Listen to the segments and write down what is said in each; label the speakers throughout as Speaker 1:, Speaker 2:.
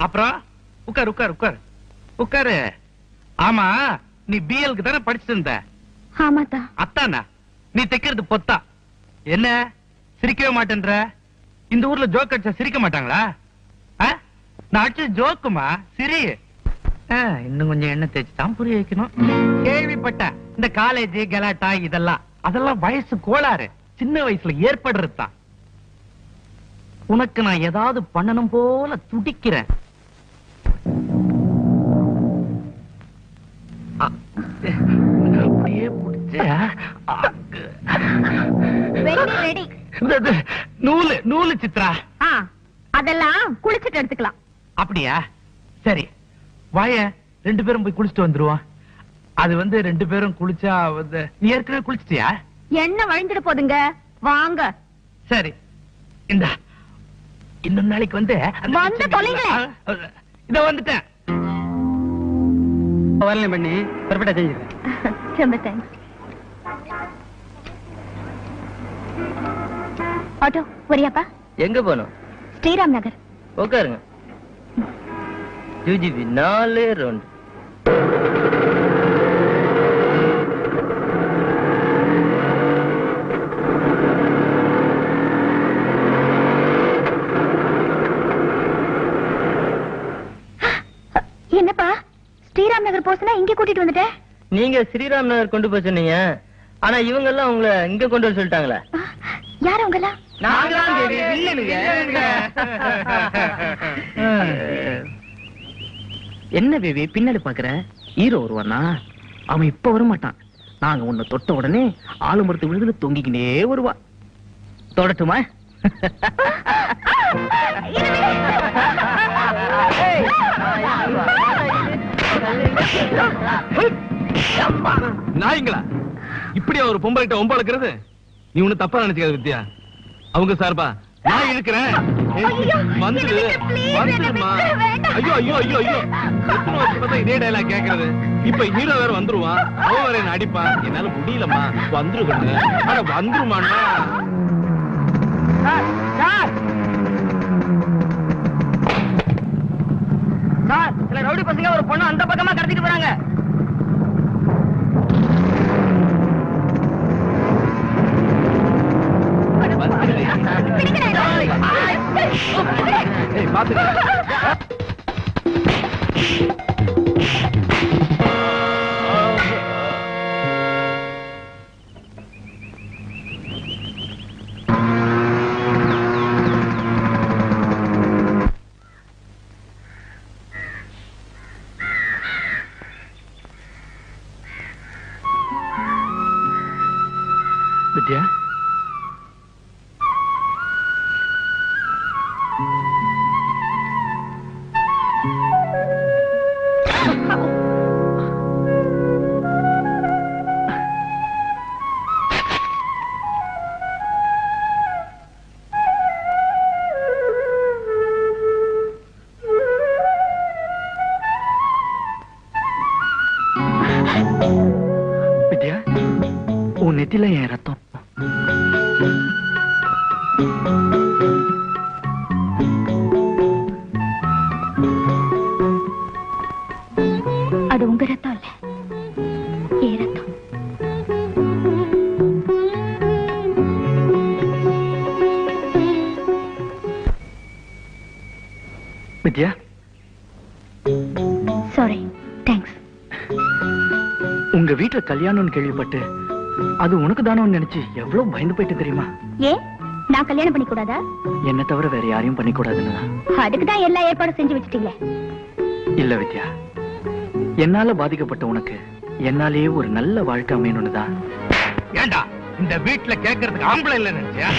Speaker 1: அப்புறம் உட்கார் உட்கார் உட்கார் உட்காரு. ஆமா, நீ பிஎல்க்கு தானே படிச்சுட்டு இருந்த?
Speaker 2: ஆமாத்தா.
Speaker 1: அத்தானா? நீ தைக்கிறது பொத்தா? என்ன சிரிக்கவே மாட்டேன்ற? இந்த ஊர்ல ஜோக் அடிச்சா சிரிக்க மாட்டாங்களா? நான் அடிச்சது ஜோக்குமா, சிரி. இன்னும் கொஞ்சம் எண்ணெய் தேய்ச்சி தான் புரிய வைக்கணும். கேள்விப்பட்டேன் இந்த காலேஜ் கலாட்டா அதெல்லாம் வயசு கோளாறு, சின்ன வயசுல ஏற்படுறது தான். உனக்கு நான் ஏதாவது பண்ணணும் போல துடிக்கிறேன். அப்படியே நூலு நூலு சித்ரா.
Speaker 2: அதெல்லாம் குளிச்சுட்டு எடுத்துக்கலாம்.
Speaker 1: அப்படியா? சரி வாய, 2 பேரும் போய் குளிச்சுட்டு வந்துருவோம். அது ரெண்டு பேரும் குளிச்சா நீ ஏற்கனவே குளிச்சிட்டியா?
Speaker 2: என்ன வழிஞ்சிட போதுங்க, வாங்க.
Speaker 1: சரி இந்த இன்னொரு நாளைக்கு வந்து
Speaker 2: தொலைங்க.
Speaker 1: இத வந்துட்டேன். வரல பண்ணி பெர்ஃபெக்ட்டா செஞ்சிருக்கேன்.
Speaker 2: ரொம்ப தேங்க்ஸ். ஆட்டோ வரியாப்பா?
Speaker 3: எங்க போகணும்?
Speaker 2: ஸ்ரீராம் நகர்.
Speaker 3: உட்காருங்க. யூஜிபி 4 ரவுண்ட்.
Speaker 2: என்னப்பா ஸ்ரீராம் நகர் போசனா இங்க கூட்டிட்டு வந்துட்டேன்?
Speaker 3: நீங்க ஸ்ரீராம் நகர் கொண்டு போய் சொன்னீங்க, ஆனா இவங்க எல்லாம் உங்களை இங்க கொண்டு வர சொல்லிட்டாங்களே.
Speaker 2: யார் அவங்க எல்லாம்?
Speaker 4: என்ன பேபி பின்னாடி பாக்குற? ஹீரோ வருவானா? அவன் இப்ப வர மாட்டான். நாங்க உன்னை தொட்ட உடனே ஆலமரத்து விழுதுல தொங்கிக்கினே வருவா. தொடட்டுமா?
Speaker 1: நாய்ங்களா இப்படியா ஒரு பொம்பளைட்ட ஒம்பளக்கிறது? நீ ஒண்ணு தப்பா நினைச்சுக்காத வித்யா. அவங்க சார்பா நான் இருக்கிறேன். வந்துடு வந்துடுமா. ஐயோ ஐயோ ஐயோ ஐயோ, எத்தனை வருஷம் பார்த்தா இதே டைலாக் கேட்கறது. இப்ப ஹீரோ வேற வந்துருவான், அவன் வேற என்ன அடிப்பான். என்னால முடியலம்மா, வந்துருக்கண்ணு. ஆனா வந்துருமாண்ணா.
Speaker 3: சில ரவுடி பசங்க ஒரு பொண்ணு அந்த பக்கமா கடத்திட்டு போறாங்க.
Speaker 1: வித்யா, வித்யா, உன் நெத்தில என் ரத்தம்.
Speaker 2: அது உங்க ரத்தம் இல்ல, ஏன் ரத்தம்.
Speaker 1: வித்யா,
Speaker 2: சாரி, தேங்க்ஸ்.
Speaker 1: உங்க வீட்டுல கல்யாணம்னு கேள்விப்பட்டு அது உனக்கு தானோன்னு நினைச்சு எவ்வளவு பயந்து போயிட்டு தெரியுமா?
Speaker 2: ஏன் நான் கல்யாணம் பண்ணி கூடாதா?
Speaker 1: என்ன தவிர வேற யாரையும் பண்ணி கூடாதுன்னு.
Speaker 2: அதுக்குதான் எல்லா ஏற்பாடும் செஞ்சு வச்சுட்டீங்க.
Speaker 1: இல்ல வித்யா, என்னால பாதிக்கப்பட்ட உனக்கு என்னாலேயே ஒரு நல்ல வாழ்க்கை அமையணும்னுதான். ஏண்டா இந்த வீட்டுல கேட்கறதுக்கு ஆம்பளை இல்ல நினைச்சியா?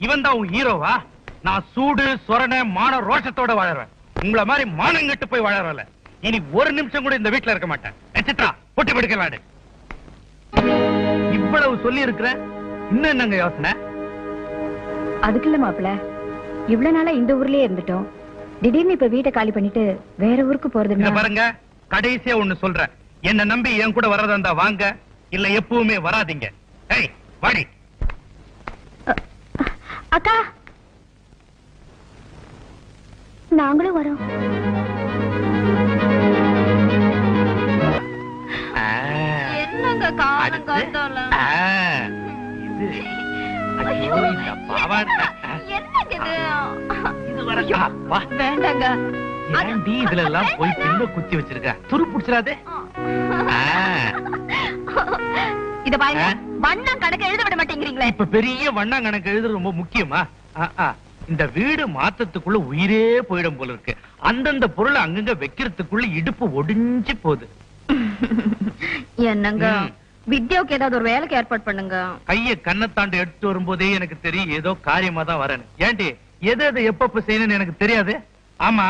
Speaker 1: இவன் தான் உன் ஹீரோவா? நான் சூடு சொரண மான ரோஷத்தோட வாழறேன். உங்களை மாதிரி மானங்கட்டு போய் வாழறல. இனி ஒரு நிமிஷம் கூட இந்த வீட்டுல இருக்க மாட்டேன். சித்ரா பொட்டி படுக்கலாடு. இவ்வளவு சொல்லி இருக்கிறேன், இன்னும் என்னங்க யோசனை?
Speaker 2: அதுக்கு இல்ல மாப்பிள்ள, இவ்வளவு நாளா இந்த ஊர்லயே இருந்துட்டோம். திடீர்னு இப்ப வீட்டை காலி பண்ணிட்டு வேற ஊருக்கு
Speaker 1: இங்க
Speaker 2: போறது
Speaker 1: பாருங்க, கடைசியா ஒண்ணு சொல்றேன். என்ன நம்பி என் கூட வரதா இருந்தா வாங்க, இல்ல எப்பவுமே வராதீங்க. ஏய் வாடி.
Speaker 2: அக்கா, நாங்களும் வரோம்.
Speaker 5: என்னங்க காலங்காத்தால
Speaker 1: இது ஐயோ, இந்த பாவாடை.
Speaker 5: என்னங்க இது?
Speaker 1: இது வர அப்பா.
Speaker 5: வேண்டாங்க.
Speaker 1: ஏன்டி இதுல எல்லாம் போய் பின்ன குத்தி வச்சிருக்க? துரு புடிச்சிடாதே.
Speaker 5: இத பாருங்க, வண்ணம் கணக்கு எழுத விட மாட்டேங்கிறீங்களே.
Speaker 1: இப்ப பெரிய வண்ணம் கணக்கு எழுதுறது ரொம்ப முக்கியமா? இந்த வீடு மாத்தத்துக்குள்ள உயிரே போயிடும் போல இருக்கு. அந்தந்த பொருளை அங்கங்க வைக்கிறதுக்குள்ள இடுப்பு ஒடிஞ்சு போகுது.
Speaker 5: என்னங்க, வித்யாவுக்கு ஏதாவது ஒரு வேலைக்கு ஏற்பாடு பண்ணுங்க.
Speaker 1: கைய கண்ணத்தாண்டு எடுத்து வரும்போதே எனக்கு தெரியும் ஏதோ காரியமா தான் வரேன். ஏன்டி எது எது எப்பப்ப செய்யணும்னு எனக்கு தெரியாது. ஆமா,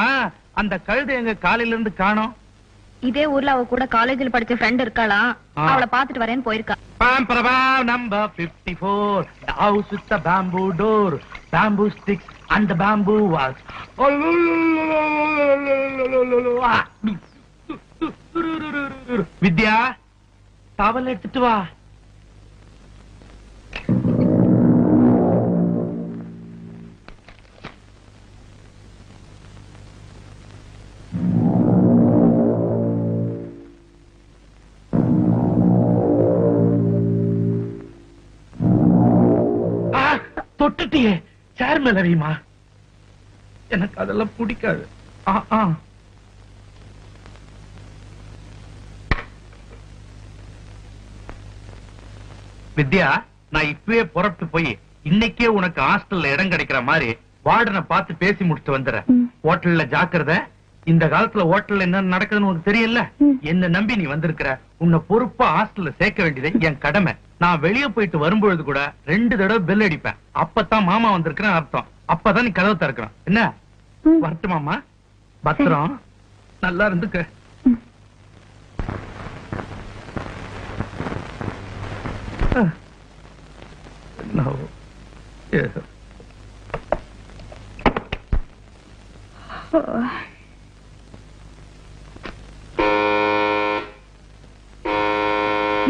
Speaker 1: அந்த கழுதை எங்க காலையில இருந்து காணோம்.
Speaker 5: இதே ஊர்ல அவ கூட காலேஜ்ல படிச்ச ஃப்ரெண்ட் இருக்காளாம். அவளை பாத்துட்டு வரேன்னு போயிருக்கா.
Speaker 1: Number 54, the house with the bamboo door, bamboo sticks and the bamboo walls. Vidya, towel எடுத்துட்டு வா. தொட்டுட்டியே, சேர் மேல வைமா. எனக்கு அதெல்லாம் பிடிக்காது. வித்யா, நான் இப்பவே புறப்பட்டு போய் இன்னைக்கே உனக்கு ஹாஸ்டல்ல இடம் கிடைக்கிற மாதிரி வார்டனை பார்த்து பேசி முடிச்சுட்டு வந்துடுறேன். ஹோட்டல்ல ஜாக்கிரதை. இந்த காலத்துல ஹோட்டல்ல என்ன நடக்குதுன்னு உனக்கு தெரியல. என்ன நம்பி நீ வந்திருக்கிற. உன்னை பொறுப்பா ஹாஸ்டல்ல சேர்க்க வேண்டியது என் கடமை. நான் வெளியே போயிட்டு வரும்பொழுது கூட 2 தடவை பெல் அடிப்பேன். அப்பதான் மாமா வந்திருக்கிறேன் அர்த்தம். அப்பதான் நீ கதவு திறக்கணும். என்ன வரட்டுமாமா? பத்திரம், நல்லா இருந்துக்க.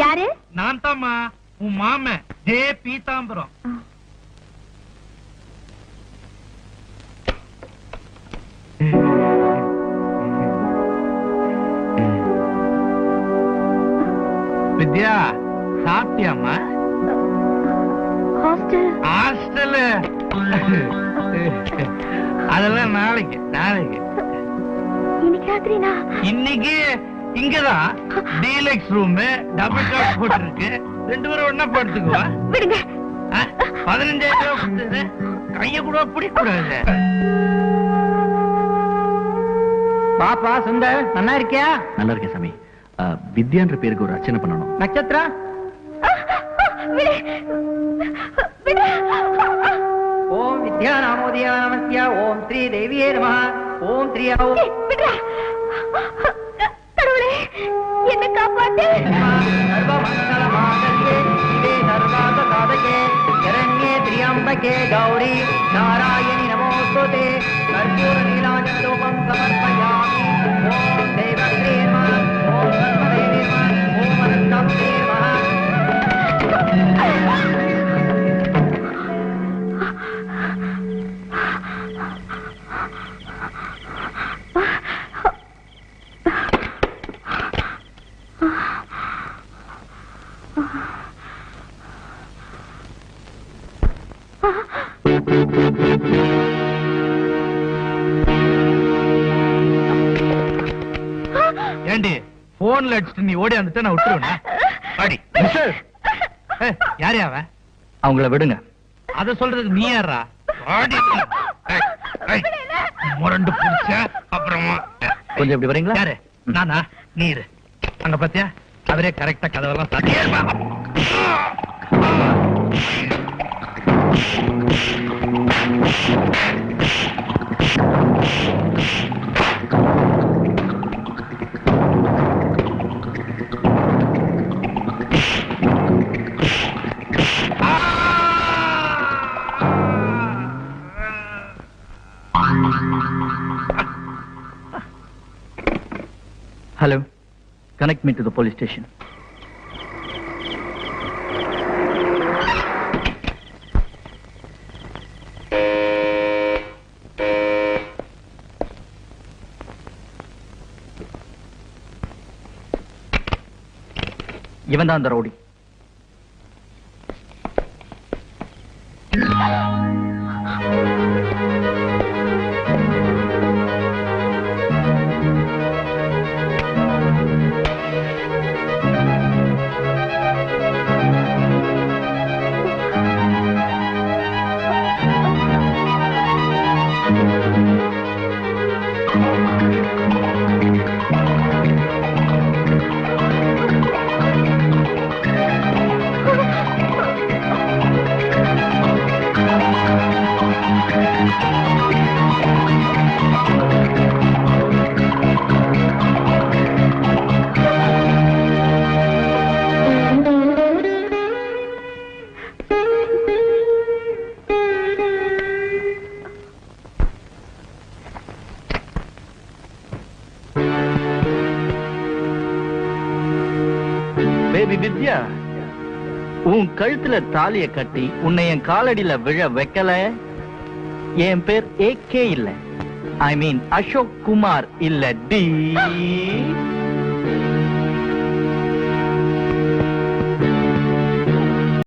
Speaker 2: யாரு?
Speaker 1: நான் தாம்மா, உன் மாம ஜே பீதாம்பரம். வித்யா, சாப்பிட்டியாமா?
Speaker 2: ஹாஸ்டல்.
Speaker 1: ஹாஸ்டல் அதெல்லாம் நாளைக்கு.
Speaker 2: இன்னைக்கு ராத்திரினா?
Speaker 1: இன்னைக்கு இங்கதான் டீலக்ஸ் ரூம், டபுள் காட் போட்டுருக்கு. 2 பேரும் ஒன்னா படுத்துக்குவா.
Speaker 2: விடுங்க.
Speaker 1: 15,000 கைய கூட பிடிக்க கூடாது.
Speaker 3: பாப்பா சுந்தர், நல்லா இருக்கியா?
Speaker 4: நல்லா இருக்கேன் சாமி. வித்யான்ற பேருக்கு ஒரு அர்ச்சனை பண்ணணும்.
Speaker 3: நட்சத்திரா, ஓம் வித்யா நாமோதயா நமஸ்யா, ஓம் ஸ்ரீ தேவியே நமஹ, ஓம் ஸ்ரீ
Speaker 2: கடவுளே, என்ன காப்பாத்து.
Speaker 3: சர்வமங்கள மாங்கல்யே சிவே சர்வார்த்த சாதகே சரண்யே திரியம்பகே கௌரி நாராயணி நமோஸ்துதே. கர்ப்பூர நீலாஞ்சன தூபம் சமர்ப்பயாமி. ஓம் தேவஸ்ரீ நமः, ஓம் சர்வதேவி நமः, ஓம் அனந்தம்யே நமः.
Speaker 1: ஏண்டி போன்ல அடிச்சுட்டு நீ ஓடி வந்துட்டு நான் விட்டுருவேன். அடி யாரே அவன்?
Speaker 4: அவங்கள விடுங்க.
Speaker 1: அத சொல்றதுக்கு நீ யாரா? முரண்டு புடிச்ச அப்புறமா
Speaker 4: கொஞ்சம் இப்படி வரீங்களா?
Speaker 1: யாரு? நானா? நீரு அங்க பாத்தியா? அவரே கரெக்டா கதவெல்லாம் சாத்தியா.
Speaker 4: Connect me to the police station. இவன் தான் அந்த ரவுடி. பேபி வித்யா, உன் கழுத்துல தாலிய கட்டி உன்னை என் காலடியில விழ வைக்கல. என் பேர் AK இல்ல, ஐ மீன் அசோக் குமார் இல்ல டி.